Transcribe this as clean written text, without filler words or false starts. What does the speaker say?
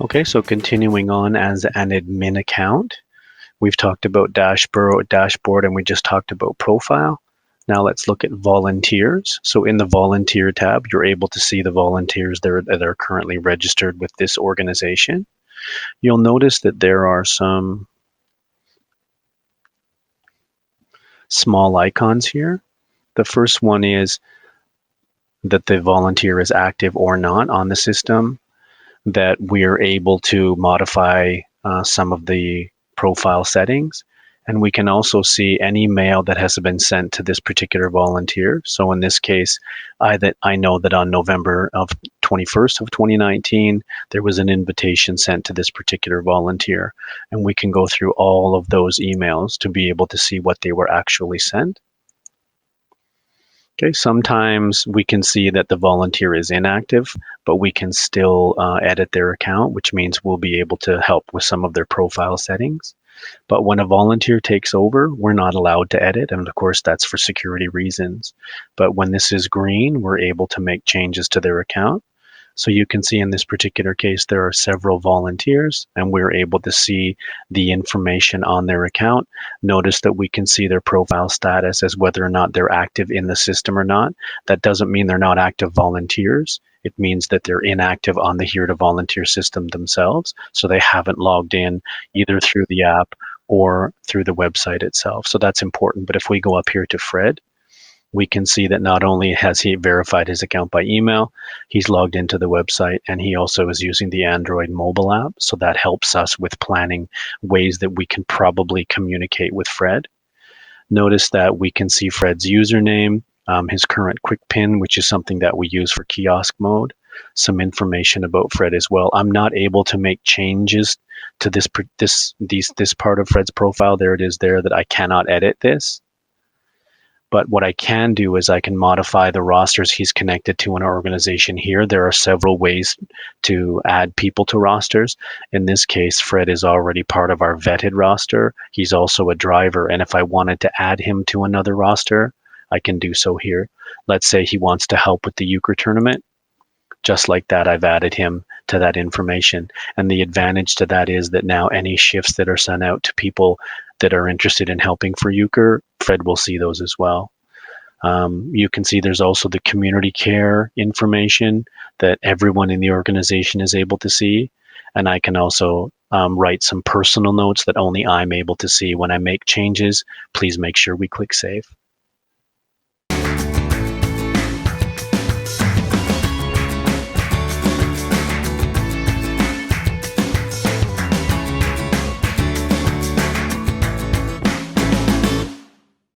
Okay, so continuing on as an admin account, we've talked about dashboard, and we just talked about profile. Now let's look at volunteers. So in the volunteer tab, you're able to see the volunteers that are currently registered with this organization. You'll notice that there are some small icons here. The first one is that the volunteer is active or not on the system, that we're able to modify some of the profile settings. And we can also see any mail that has been sent to this particular volunteer. So in this case, I know that on November of 21st of 2019, there was an invitation sent to this particular volunteer. And we can go through all of those emails to be able to see what they were actually sent. Okay, sometimes we can see that the volunteer is inactive, but we can still edit their account, which means we'll be able to help with some of their profile settings. But when a volunteer takes over, we're not allowed to edit, and of course that's for security reasons. But when this is green, we're able to make changes to their account. So you can see in this particular case, there are several volunteers, and we're able to see the information on their account. Notice that we can see their profile status as whether or not they're active in the system or not. That doesn't mean they're not active volunteers. It means that they're inactive on the Here2Volunteer system themselves. So they haven't logged in either through the app or through the website itself. So that's important. But if we go up here to Fred, we can see that not only has he verified his account by email, he's logged into the website, and he also is using the Android mobile app. So that helps us with planning ways that we can probably communicate with Fred. Notice that we can see Fred's username, his current quick pin, which is something that we use for kiosk mode, some information about Fred as well. I'm not able to make changes to this part of Fred's profile. There it is there, that I cannot edit this. But what I can do is I can modify the rosters he's connected to in our organization here. There are several ways to add people to rosters. In this case, Fred is already part of our vetted roster. He's also a driver. And if I wanted to add him to another roster, I can do so here. Let's say he wants to help with the euchre tournament. Just like that, I've added him to that information. And the advantage to that is that now any shifts that are sent out to people that are interested in helping for euchre, Fred will see those as well. You can see there's also the community care information that everyone in the organization is able to see. And I can also write some personal notes that only I'm able to see. When I make changes, please make sure we click save.